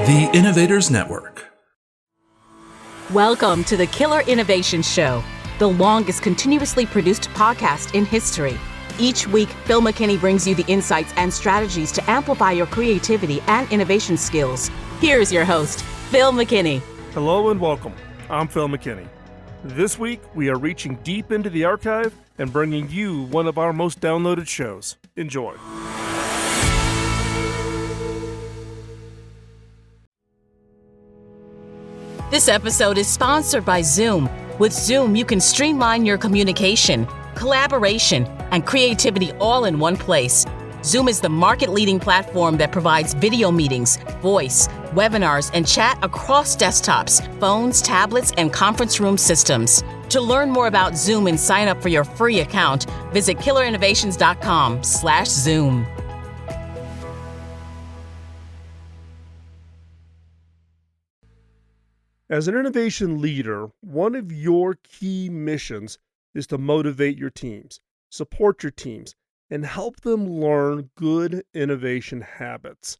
The Innovators Network. Welcome to the Killer Innovation Show, the longest continuously produced podcast in history. Each week, Phil McKinney brings you the insights and strategies to amplify your creativity and innovation skills. Here's your host, Phil McKinney. Hello and welcome. I'm Phil McKinney. This week, we are reaching deep into the archive and bringing you one of our most downloaded shows. Enjoy. This episode is sponsored by Zoom. With Zoom, you can streamline your communication, collaboration, and creativity all in one place. Zoom is the market-leading platform that provides video meetings, voice, webinars, and chat across desktops, phones, tablets, and conference room systems. To learn more about Zoom and sign up for your free account, visit killerinnovations.com/Zoom. As an innovation leader, one of your key missions is to motivate your teams, support your teams, and help them learn good innovation habits.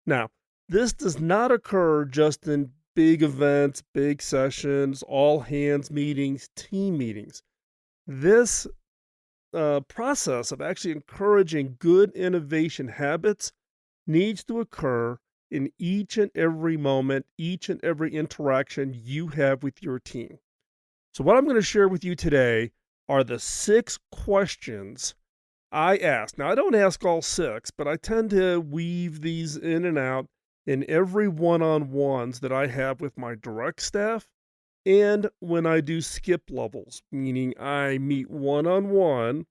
Now, this does not occur just in big events, big sessions, all hands meetings, team meetings. This process of actually encouraging good innovation habits needs to occur in each and every moment, each and every interaction you have with your team. So what I'm going to share with you today are the 6 questions I ask. Now, I don't ask all 6, but I tend to weave these in and out in every one-on-ones that I have with my direct staff and when I do skip levels, meaning I meet one-on-one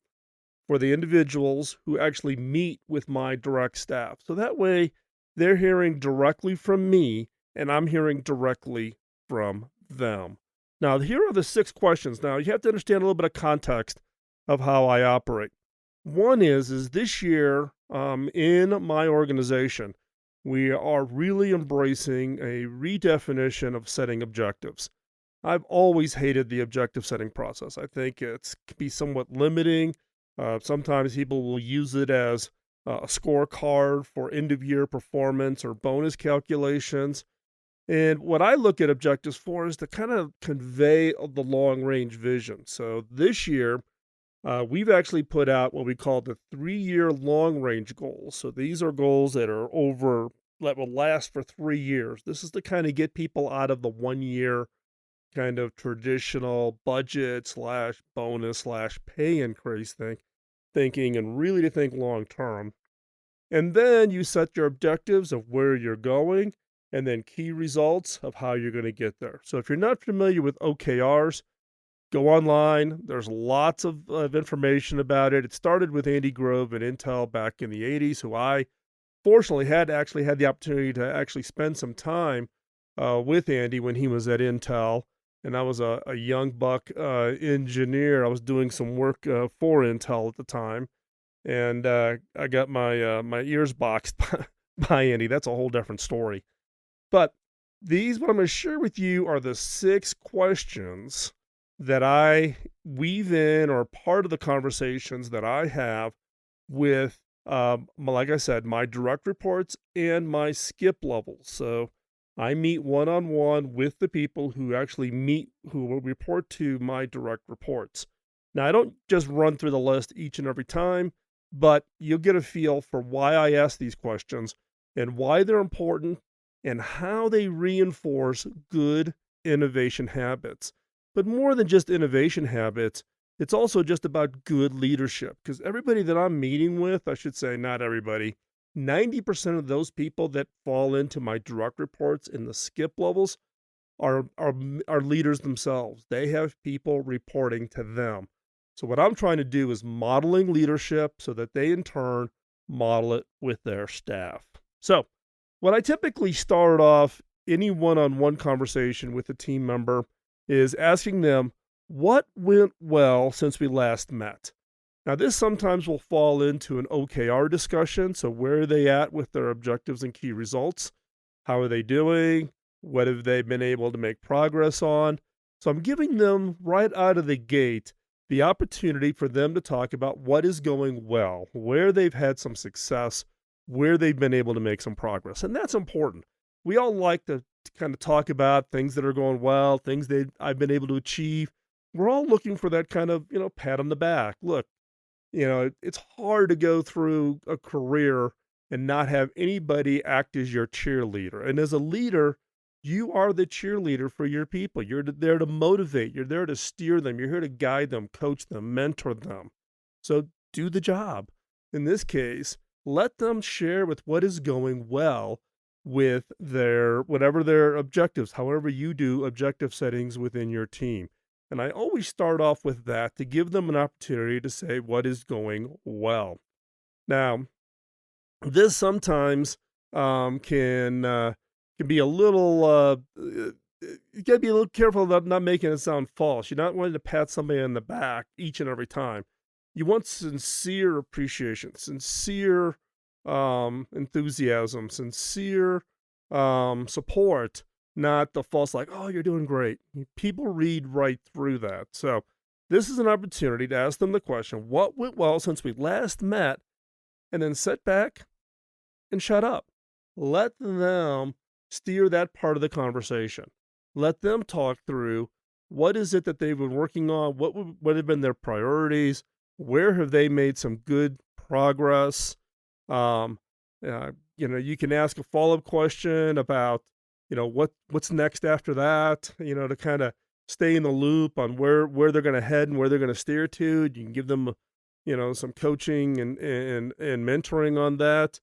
for the individuals who actually meet with my direct staff. So that way, they're hearing directly from me, and I'm hearing directly from them. Now, here are the 6 questions. Now, you have to understand a little bit of context of how I operate. One is this year in my organization, we are really embracing a redefinition of setting objectives. I've always hated the objective setting process. I think it can be somewhat limiting. Sometimes people will use it as a scorecard for end-of-year performance or bonus calculations. And what I look at objectives for is to kind of convey the long-range vision. So this year, we've actually put out what we call the 3-year long-range goals. So these are goals that will last for 3 years. This is to kind of get people out of the 1-year kind of traditional budget / bonus / pay increase thinking and really to think long term. And then you set your objectives of where you're going and then key results of how you're going to get there. So if you're not familiar with OKRs, go online. There's lots of information about it. It started with Andy Grove at Intel back in the 80s, who I fortunately had the opportunity to actually spend some time with Andy when he was at Intel. And I was a young buck engineer. I was doing some work for Intel at the time. And I got my ears boxed by Andy. That's a whole different story. But what I'm going to share with you are the 6 questions that I weave in or part of the conversations that I have with, like I said, my direct reports and my skip levels. So I meet one-on-one with the people who will report to my direct reports. Now, I don't just run through the list each and every time, but you'll get a feel for why I ask these questions and why they're important and how they reinforce good innovation habits. But more than just innovation habits, it's also just about good leadership, because everybody that I'm meeting with, I should say not everybody, 90% of those people that fall into my direct reports in the skip levels are leaders themselves. They have people reporting to them. So what I'm trying to do is modeling leadership so that they in turn model it with their staff. So what I typically start off any one-on-one conversation with a team member is asking them, what went well since we last met? Now, this sometimes will fall into an OKR discussion. So where are they at with their objectives and key results? How are they doing? What have they been able to make progress on? So I'm giving them right out of the gate the opportunity for them to talk about what is going well, where they've had some success, where they've been able to make some progress. And that's important we all like to kind of talk about things that are going well, things that I've been able to achieve. We're all looking for that kind of, pat on the back. Look, it's hard to go through a career and not have anybody act as your cheerleader. And as a leader, you are the cheerleader for your people. There to motivate, you're there to steer them, you're here to guide them, coach them, mentor them. So do the job. In this case, let them share with what is going well with their whatever their objectives, however you do objective settings within your team. And I always start off with that to give them an opportunity to say what is going well. Now, this sometimes can be a little. You got to be a little careful about not making it sound false. You're not wanting to pat somebody on the back each and every time. You want sincere appreciation, sincere enthusiasm, sincere support, not the false like, oh, you're doing great. People read right through that. So this is an opportunity to ask them the question, what went well since we last met? And then sit back and shut up. Let them steer that part of the conversation. Let them talk through what is it that they've been working on, what have been their priorities, where have they made some good progress. You can ask a follow-up question about, what's next after that, to kind of stay in the loop on where they're going to head and where they're going to steer to. You can give them, some coaching and mentoring on that.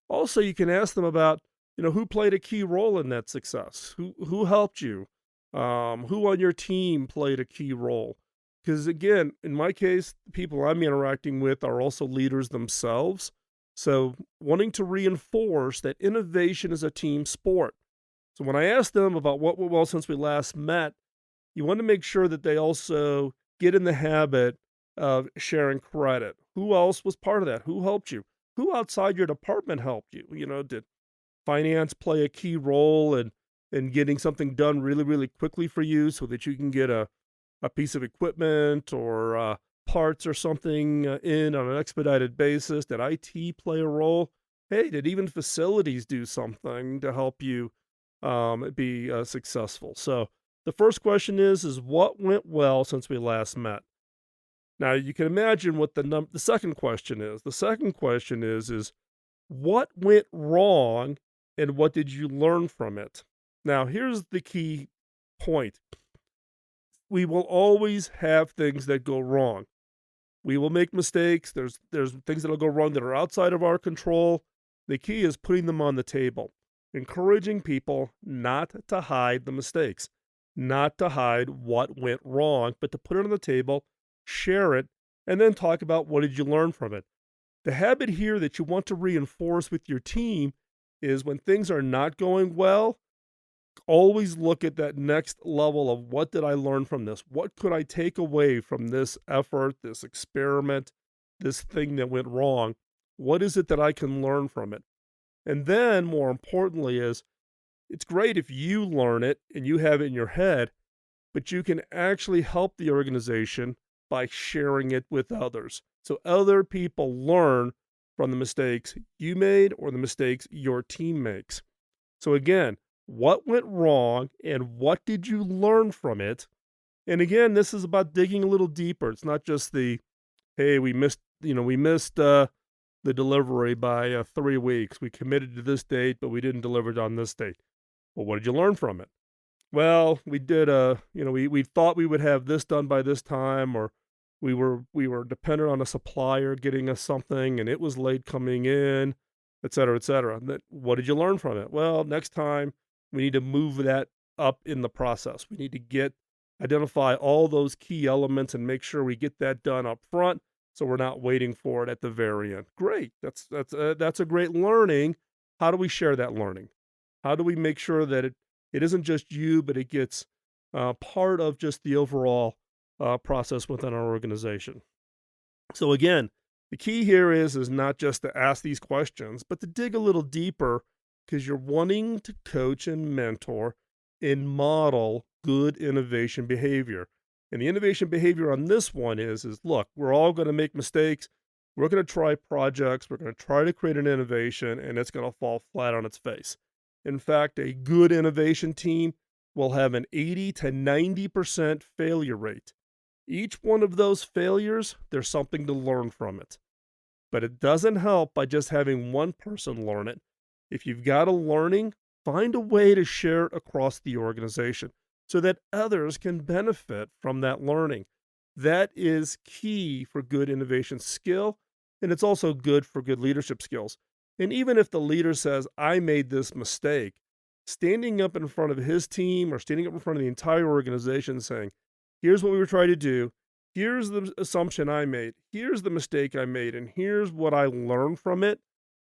Also, you can ask them about, who played a key role in that success, who helped you, who on your team played a key role. Because again, in my case, the people I'm interacting with are also leaders themselves. So wanting to reinforce that innovation is a team sport. So when I ask them about what went well since we last met, you want to make sure that they also get in the habit of sharing credit. Who else was part of that? Who helped you? Who outside your department helped you? Did finance play a key role in getting something done really, really quickly for you so that you can get a piece of equipment or parts or something in on an expedited basis? Did IT play a role? Hey, did even facilities do something to help you be successful? So the first question is what went well since we last met? Now you can imagine what the second question is. The second question is what went wrong and what did you learn from it? Now here's the key point. We will always have things that go wrong. We will make mistakes. There's things that'll go wrong that are outside of our control. The key is putting them on the table, encouraging people not to hide the mistakes, not to hide what went wrong, but to put it on the table, share it, and then talk about what did you learn from it. The habit here that you want to reinforce with your team is when things are not going well, always look at that next level of what did I learn from this? What could I take away from this effort, this experiment, this thing that went wrong? What is it that I can learn from it? And then more importantly is it's great if you learn it and you have it in your head, but you can actually help the organization by sharing it with others. So other people learn from the mistakes you made or the mistakes your team makes. So again, what went wrong and what did you learn from it? And again, this is about digging a little deeper. It's not just hey, we missed the delivery by 3 weeks. We committed to this date, but we didn't deliver it on this date. Well, what did you learn from it? Well, we did we thought we would have this done by this time, or we were dependent on a supplier getting us something and it was late coming in, et cetera, et cetera. What did you learn from it? Well, next time we need to move that up in the process. We need to identify all those key elements and make sure we get that done up front so we're not waiting for it at the very end. Great. That's a great learning. How do we share that learning? How do we make sure that it isn't just you, but it gets part of just the overall process within our organization? So again, the key here is not just to ask these questions, but to dig a little deeper because you're wanting to coach and mentor and model good innovation behavior. And the innovation behavior on this one is look, we're all going to make mistakes. We're going to try projects. We're going to try to create an innovation, and it's going to fall flat on its face. In fact, a good innovation team will have an 80 to 90% failure rate. Each one of those failures, there's something to learn from it. But it doesn't help by just having one person learn it. If you've got a learning, find a way to share it across the organization so that others can benefit from that learning. That is key for good innovation skill, and it's also good for good leadership skills. And even if the leader says, I made this mistake, standing up in front of his team or standing up in front of the entire organization saying, here's what we were trying to do, here's the assumption I made, here's the mistake I made, and here's what I learned from it,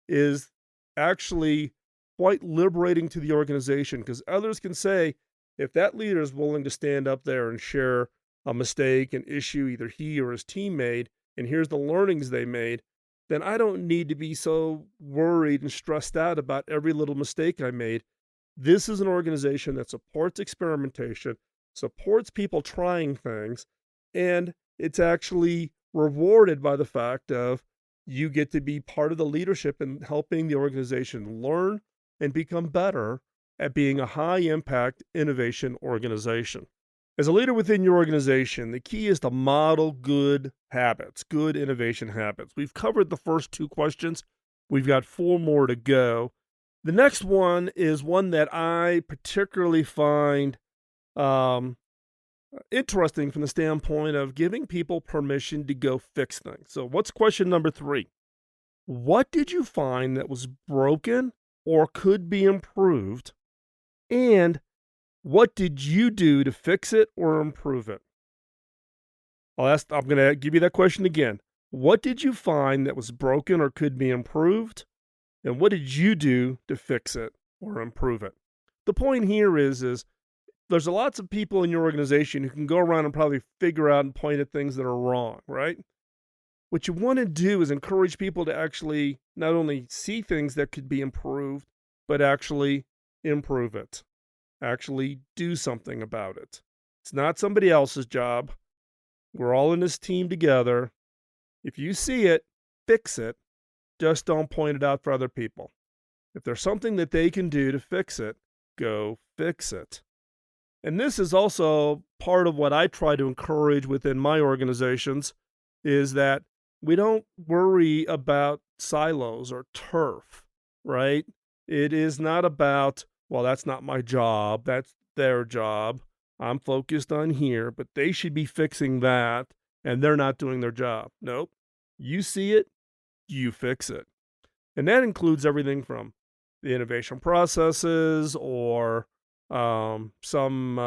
is actually quite liberating to the organization because others can say, if that leader is willing to stand up there and share a mistake, an issue either he or his team made, and here's the learnings they made, then I don't need to be so worried and stressed out about every little mistake I made. This is an organization that supports experimentation, supports people trying things, and it's actually rewarded by the fact of you get to be part of the leadership in helping the organization learn and become better at being a high impact innovation organization. As a leader within your organization, the key is to model good habits, good innovation habits. We've covered the first two questions. We've got 4 more to go. The next one is one that I particularly find interesting from the standpoint of giving people permission to go fix things. So, what's question number 3? What did you find that was broken or could be improved? And what did you do to fix it or improve it? I'm going to give you that question again. What did you find that was broken or could be improved? And what did you do to fix it or improve it? The point here is there's lots of people in your organization who can go around and probably figure out and point at things that are wrong, right? What you want to do is encourage people to actually not only see things that could be improved, but actually improve it. Actually do something about it. It's not somebody else's job. We're all in this team together. If you see it, fix it. Just don't point it out for other people. If there's something that they can do to fix it, go fix it. And this is also part of what I try to encourage within my organizations is that we don't worry about silos or turf, right? It is not about, well, that's not my job. That's their job. I'm focused on here, but they should be fixing that, and they're not doing their job. Nope. You see it, you fix it. And that includes everything from the innovation processes or some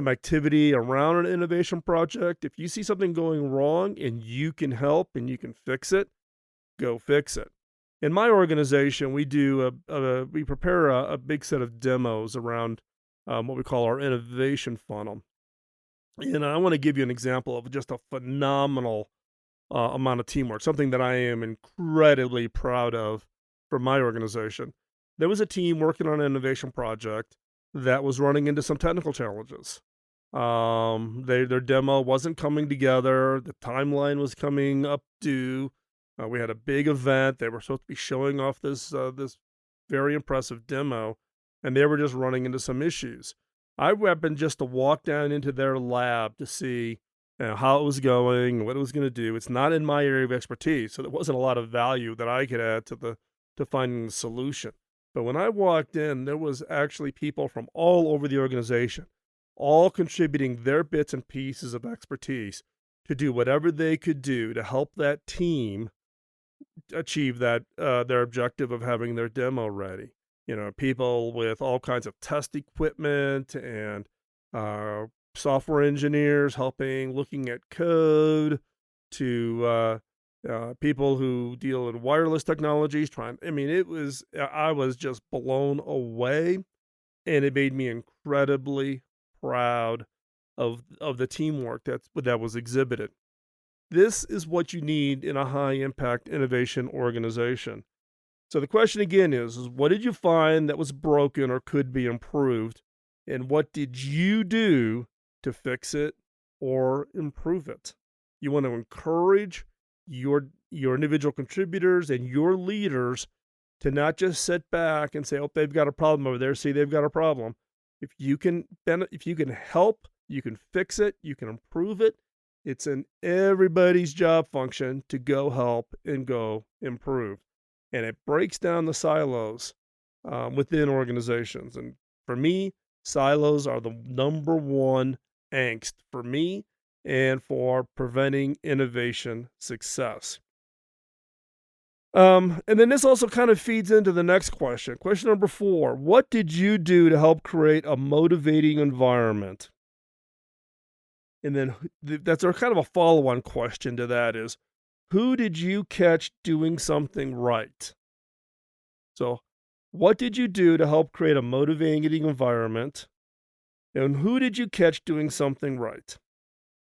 activity around an innovation project. If you see something going wrong and you can help and you can fix it, go fix it. In my organization, we prepare a big set of demos around what we call our innovation funnel. And I want to give you an example of just a phenomenal amount of teamwork, something that I am incredibly proud of for my organization. There was a team working on an innovation project that was running into some technical challenges. Their demo wasn't coming together. The timeline was coming up due. We had a big event. They were supposed to be showing off this very impressive demo, and they were just running into some issues. I happened just to walk down into their lab to see how it was going, what it was going to do. It's not in my area of expertise, so there wasn't a lot of value that I could add to finding the solution. But when I walked in, there was actually people from all over the organization, all contributing their bits and pieces of expertise to do whatever they could do to help that team achieve that their objective of having their demo ready. People with all kinds of test equipment and software engineers helping, looking at code, to people who deal in wireless technologies. I was just blown away, and it made me incredibly proud of the teamwork that was exhibited. This is what you need in a high impact innovation organization. So the question again is what did you find that was broken or could be improved? And what did you do to fix it or improve it? You want to encourage your individual contributors and your leaders to not just sit back and say, "Oh, they've got a problem over there. See, they've got a problem." If you can help, you can fix it, you can improve it. It's in everybody's job function to go help and go improve, and it breaks down the silos within organizations. And for me, silos are the number one angst for me and for preventing innovation success. And then this also kind of feeds into the next question. Question number 4. What did you do to help create a motivating environment? And then that's our kind of a follow-on question to that is, who did you catch doing something right? So, what did you do to help create a motivating environment? And who did you catch doing something right?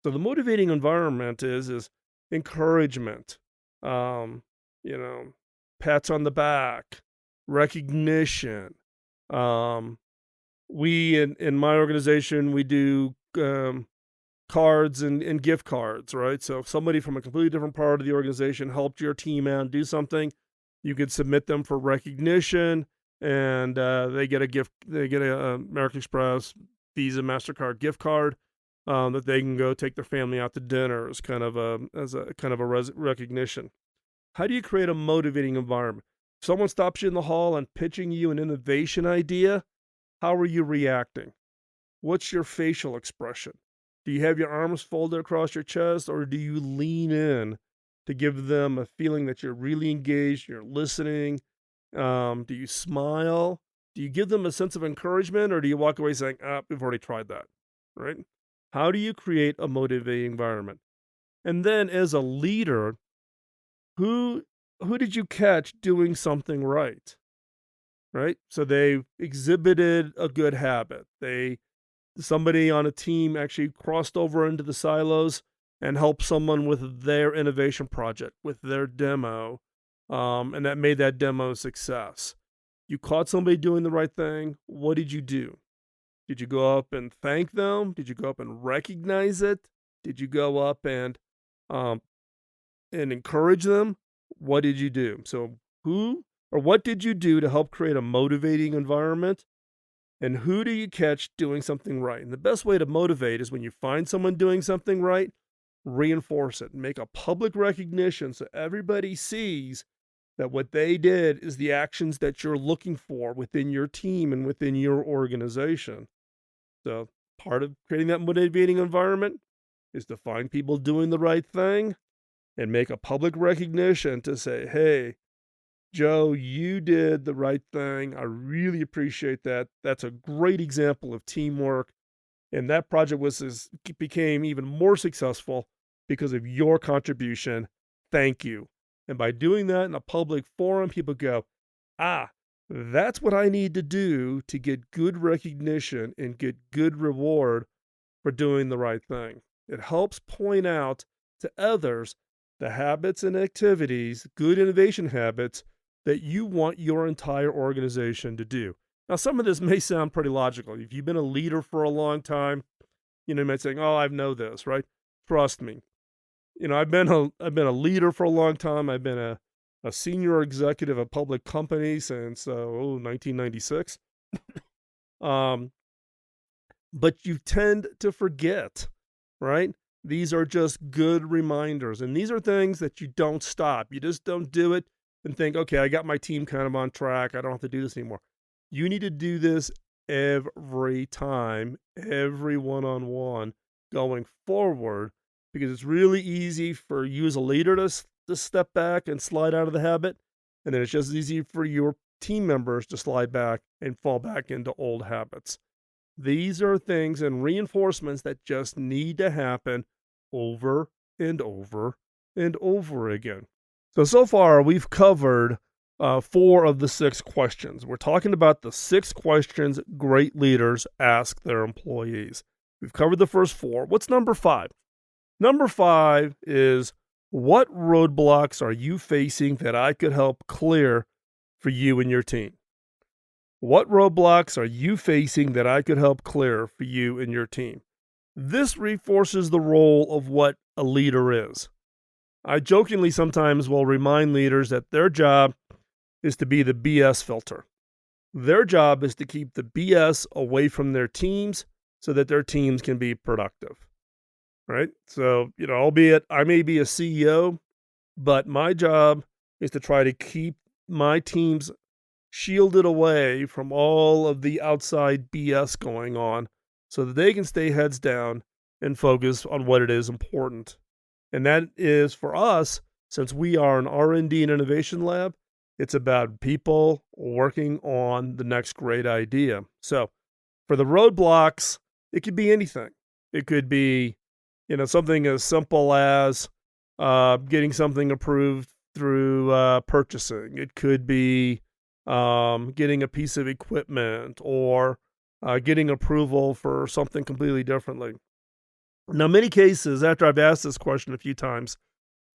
So the motivating environment is encouragement, um, pats on the back, recognition. Um, we in my organization we do cards and gift cards, right? So if somebody from a completely different part of the organization helped your team out and do something, you could submit them for recognition, and they get a gift. They get a American Express, Visa, MasterCard gift card that they can go take their family out to dinner as kind of a recognition. How do you create a motivating environment? If someone stops you in the hall and pitching you an innovation idea, how are you reacting? What's your facial expression? Do you have your arms folded across your chest, or do you lean in to give them a feeling that you're really engaged, you're listening? Do you smile? Do you give them a sense of encouragement, or do you walk away saying, we've already tried that, right? How do you create a motivating environment? And then as a leader, who did you catch doing something right? Right? So they exhibited a good habit. Somebody on a team actually crossed over into the silos and helped someone with their innovation project, with their demo, and that made that demo a success. You caught somebody doing the right thing. What did you do? Did you go up and thank them? Did you go up and recognize it? Did you go up and encourage them? What did you do? So what did you do to help create a motivating environment? And who do you catch doing something right? And the best way to motivate is when you find someone doing something right, reinforce it. Make a public recognition so everybody sees that what they did is the actions that you're looking for within your team and within your organization. So part of creating that motivating environment is to find people doing the right thing and make a public recognition to say, hey, Joe, you did the right thing. I really appreciate that. That's a great example of teamwork. And that project became even more successful because of your contribution. Thank you. And by doing that in a public forum, people go, that's what I need to do to get good recognition and get good reward for doing the right thing. It helps point out to others the habits and activities, good innovation habits, that you want your entire organization to do. Now, some of this may sound pretty logical. If you've been a leader for a long time, you might say, "Oh, I know this," right? Trust me. I've been a leader for a long time. I've been a senior executive of a public company since 1996. But you tend to forget, right? These are just good reminders, and these are things that you don't stop. You just don't do it and think, okay, I got my team kind of on track. I don't have to do this anymore. You need to do this every time, every one-on-one going forward, because it's really easy for you as a leader to step back and slide out of the habit. And then it's just as easy for your team members to slide back and fall back into old habits. These are things and reinforcements that just need to happen over and over and over again. So far, we've covered 4 of the 6 questions. We're talking about the 6 questions great leaders ask their employees. We've covered the first 4. What's number 5? Number 5 is, what roadblocks are you facing that I could help clear for you and your team? What roadblocks are you facing that I could help clear for you and your team? This reinforces the role of what a leader is. I jokingly sometimes will remind leaders that their job is to be the BS filter. Their job is to keep the BS away from their teams so that their teams can be productive, right? So, albeit I may be a CEO, but my job is to try to keep my teams shielded away from all of the outside BS going on so that they can stay heads down and focus on what it is important. And that is for us, since we are an R&D and innovation lab, it's about people working on the next great idea. So for the roadblocks, it could be anything. It could be, something as simple as getting something approved through purchasing. It could be getting a piece of equipment or getting approval for something completely differently. Now, many cases, after I've asked this question a few times,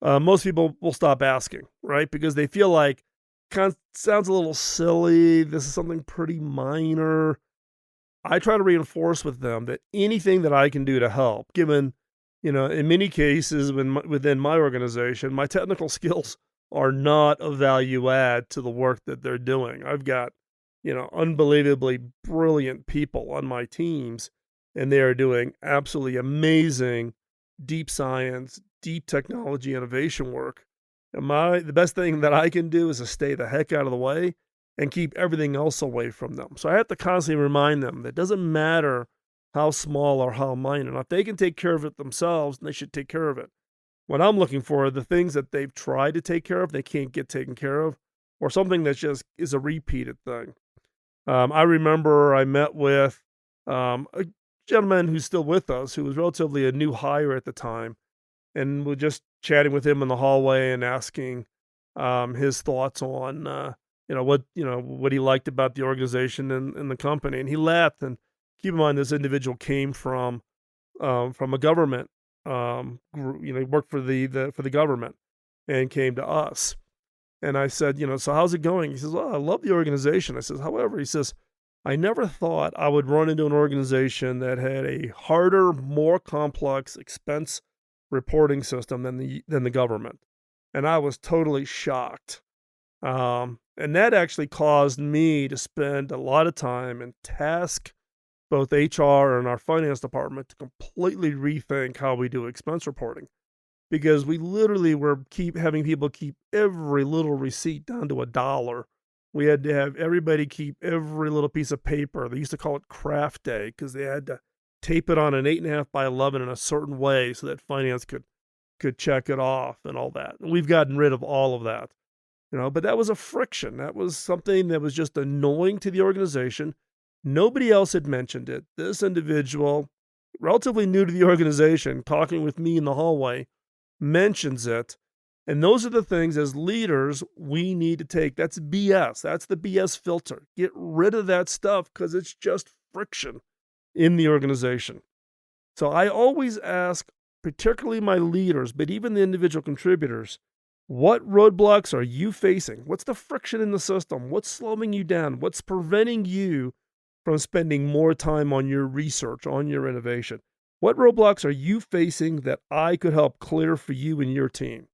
most people will stop asking, right? Because they feel like kind of sounds a little silly. This is something pretty minor. I try to reinforce with them that anything that I can do to help, given, in many cases within my organization, my technical skills are not a value add to the work that they're doing. I've got, unbelievably brilliant people on my teams, and they are doing absolutely amazing deep science, deep technology innovation work. And the best thing that I can do is to stay the heck out of the way and keep everything else away from them. So I have to constantly remind them that it doesn't matter how small or how minor. If they can take care of it themselves, they should take care of it. What I'm looking for are the things that they've tried to take care of, they can't get taken care of, or something that just is a repeated thing. I remember I met with a gentleman who's still with us, who was relatively a new hire at the time, and we're just chatting with him in the hallway and asking his thoughts on what he liked about the organization and the company. And he laughed. And keep in mind, this individual came from a government. He worked for the government and came to us. And I said, so how's it going? He says, well, I love the organization. I says, however, he says, I never thought I would run into an organization that had a harder, more complex expense reporting system than the government. And I was totally shocked. And that actually caused me to spend a lot of time and task both HR and our finance department to completely rethink how we do expense reporting. Because we literally were having people keep every little receipt down to $1. We had to have everybody keep every little piece of paper. They used to call it craft day because they had to tape it on an 8.5 by 11 in a certain way so that finance could check it off and all that. And we've gotten rid of all of that. But that was a friction. That was something that was just annoying to the organization. Nobody else had mentioned it. This individual, relatively new to the organization, talking with me in the hallway, mentions it. And those are the things as leaders we need to take. That's BS. That's the BS filter. Get rid of that stuff because it's just friction in the organization. So I always ask, particularly my leaders, but even the individual contributors, what roadblocks are you facing? What's the friction in the system? What's slowing you down? What's preventing you from spending more time on your research, on your innovation? What roadblocks are you facing that I could help clear for you and your team?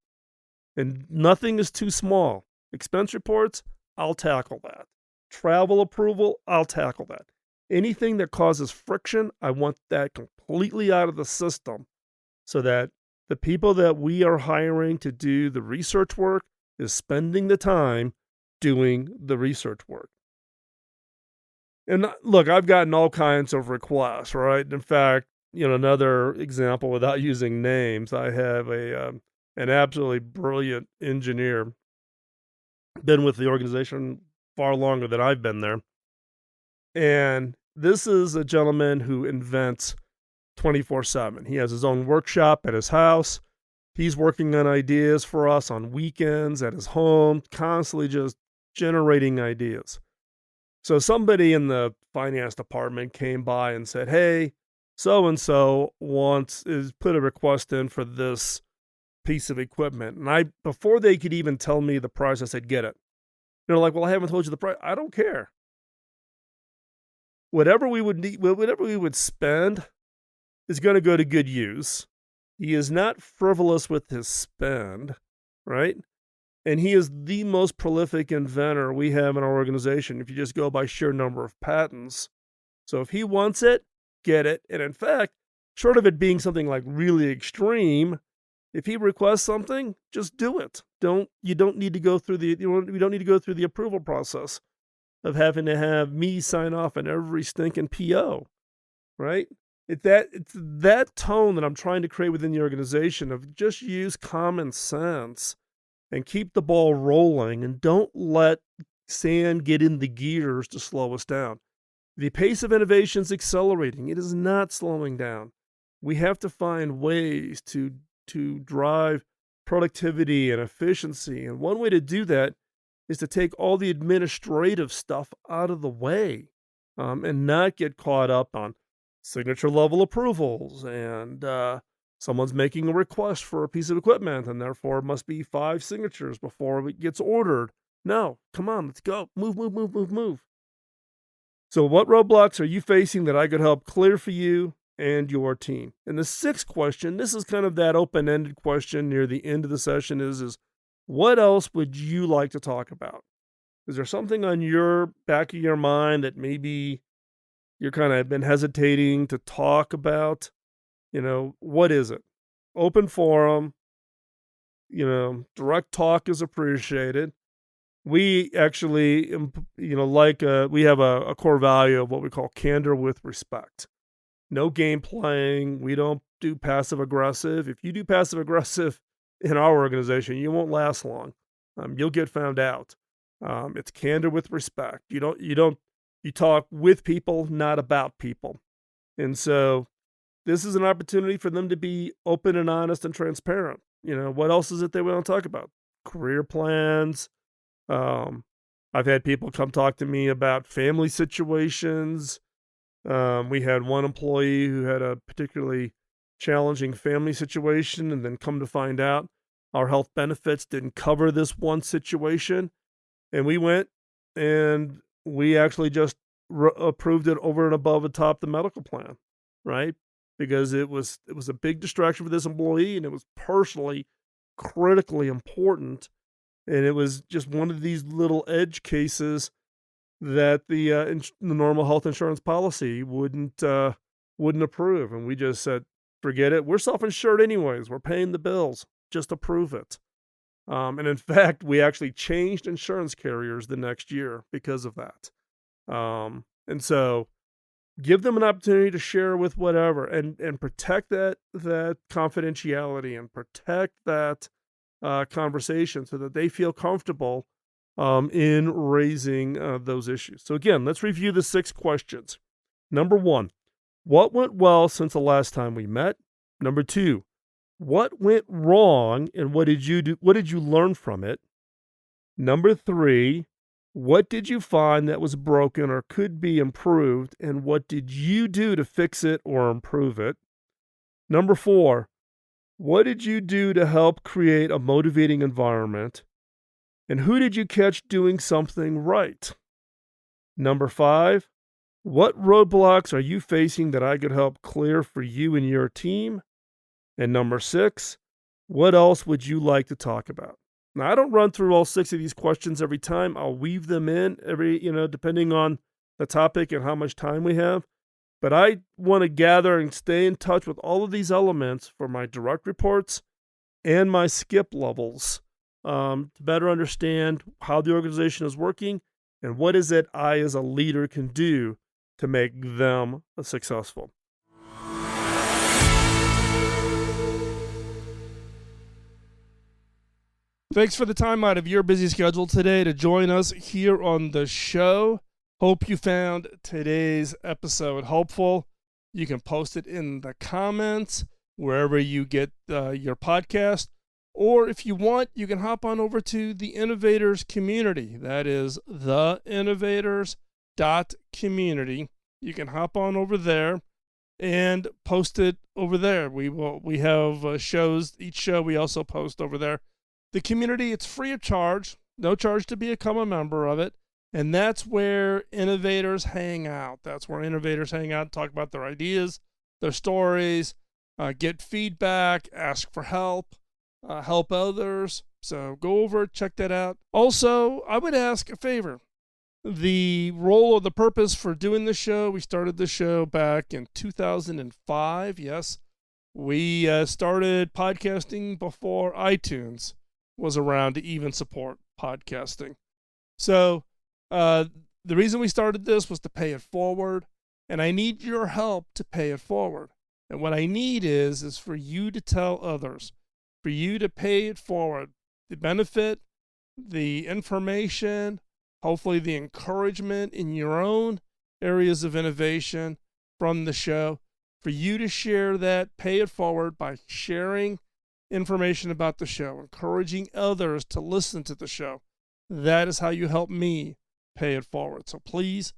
And nothing is too small. Expense reports, I'll tackle that. Travel approval, I'll tackle that. Anything that causes friction, I want that completely out of the system so that the people that we are hiring to do the research work is spending the time doing the research work. And look, I've gotten all kinds of requests, right? In fact, another example without using names, I have an absolutely brilliant engineer, been with the organization far longer than I've been there. And this is a gentleman who invents 24/7. He has his own workshop at his house. He's working on ideas for us on weekends at his home, constantly just generating ideas. So somebody in the finance department came by and said, hey, so-and-so put a request in for this piece of equipment. And before they could even tell me the price, I said, get it. They're like, well, I haven't told you the price. I don't care. Whatever we would spend is going to go to good use. He is not frivolous with his spend, right? And he is the most prolific inventor we have in our organization if you just go by sheer number of patents. So if he wants it, get it. And in fact, short of it being something like really extreme, if he requests something, just do it. We don't need to go through the approval process of having to have me sign off on every stinking PO, right? It's that tone that I'm trying to create within the organization of just use common sense and keep the ball rolling and don't let sand get in the gears to slow us down. The pace of innovation is accelerating. It is not slowing down. We have to find ways to drive productivity and efficiency. And one way to do that is to take all the administrative stuff out of the way, and not get caught up on signature level approvals and someone's making a request for a piece of equipment and therefore it must be 5 signatures before it gets ordered. No, come on, let's go. Move. So what roadblocks are you facing that I could help clear for you and your team? And the 6th question, this is kind of that open-ended question near the end of the session, is what else would you like to talk about? Is there something on your back of your mind that maybe you're kind of been hesitating to talk about? What is it? Open forum, direct talk is appreciated. We actually, we have a core value of what we call candor with respect. No game playing. We don't do passive aggressive. If you do passive aggressive in our organization, you won't last long. You'll get found out. It's candor with respect. You talk with people, not about people. And so this is an opportunity for them to be open and honest and transparent. What else is it they want to talk about? Career plans. I've had people come talk to me about family situations. We had one employee who had a particularly challenging family situation and then come to find out our health benefits didn't cover this one situation. And we went and we actually just approved it over and above and top the medical plan, right? Because it was a big distraction for this employee and it was personally critically important. And it was just one of these little edge cases that the normal health insurance policy wouldn't approve. And we just said, forget it. We're self-insured anyways. We're paying the bills. Just approve it. And in fact, we actually changed insurance carriers the next year because of that. And so give them an opportunity to share with whatever and protect that confidentiality and protect that conversation so that they feel comfortable in raising those issues. So again, let's review the 6 questions. Number 1, what went well since the last time we met? Number 2, what went wrong and what did you do? What did you learn from it? Number 3, what did you find that was broken or could be improved, and what did you do to fix it or improve it? Number 4, what did you do to help create a motivating environment, and who did you catch doing something right? Number 5, what roadblocks are you facing that I could help clear for you and your team? And number 6, what else would you like to talk about? Now, I don't run through all 6 of these questions every time. I'll weave them in depending on the topic and how much time we have. But I want to gather and stay in touch with all of these elements for my direct reports and my skip levels to better understand how the organization is working and what is it I as a leader can do to make them successful. Thanks for the time out of your busy schedule today to join us here on the show. Hope you found today's episode helpful. You can post it in the comments wherever you get your podcast. Or if you want, you can hop on over to the Innovators community. That is theinnovators.community. You can hop on over there and post it over there. We have shows. Each show we also post over there. The community, it's free of charge, no charge to become a member of it, and that's where innovators hang out. That's where innovators hang out and talk about their ideas, their stories, get feedback, ask for help, help others, So go over, check that out. Also, I would ask a favor. The role or the purpose for doing the show, we started the show back in 2005. Yes, we started podcasting before iTunes was around to even support podcasting. So the reason we started this was to pay it forward, and I need your help to pay it forward. And what I need is for you to tell others, for you to pay it forward, the benefit, the information, hopefully the encouragement in your own areas of innovation from the show, for you to share that, pay it forward by sharing information about the show, encouraging others to listen to the show. That is how you help me pay it forward. So please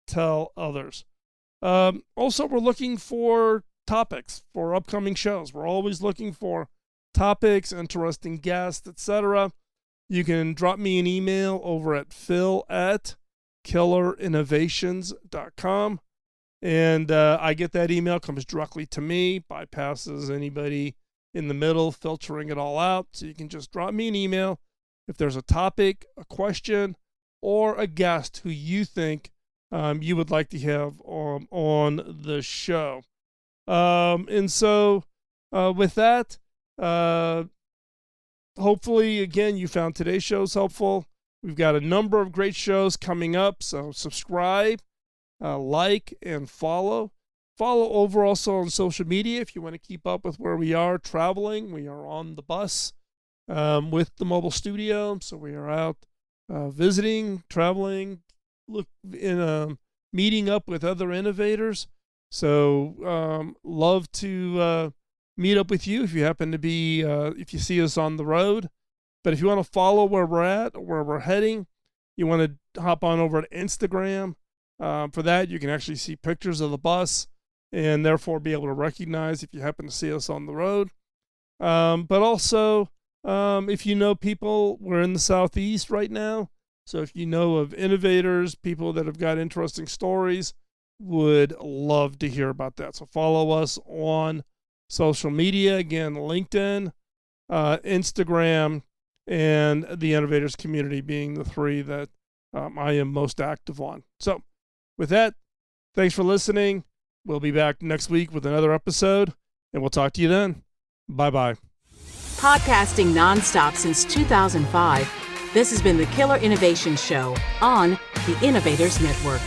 tell others. Also, we're looking for topics for upcoming shows. We're always looking for topics, interesting guests, etc. You can drop me an email over at phil@killerinnovations.com. And I get that email, comes directly to me, bypasses anybody in the middle, filtering it all out. So you can just drop me an email if there's a topic, a question, or a guest who you think you would like to have on the show. And so with that, hopefully, again, you found today's shows helpful. We've got a number of great shows coming up, so subscribe, like, and follow. Follow over also on social media if you want to keep up with where we are traveling. We are on the bus with the mobile studio, so we are out visiting, traveling, meeting up with other innovators. So love to meet up with you if you happen to be, if you see us on the road. But if you want to follow where we're at, where we're heading, you want to hop on over to Instagram. For that, you can actually see pictures of the bus and therefore be able to recognize if you happen to see us on the road. But also, if you know people, we're in the Southeast right now. So if you know of innovators, people that have got interesting stories, would love to hear about that. So follow us on social media, again, LinkedIn, Instagram, and the Innovators Community being the three that I am most active on. So with that, thanks for listening. We'll be back next week with another episode, and we'll talk to you then. Bye-bye. Podcasting nonstop since 2005, this has been the Killer Innovation Show on the Innovators Network.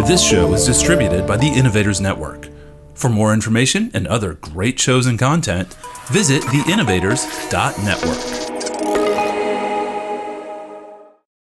This show is distributed by the Innovators Network. For more information and other great shows and content, visit theinnovators.network.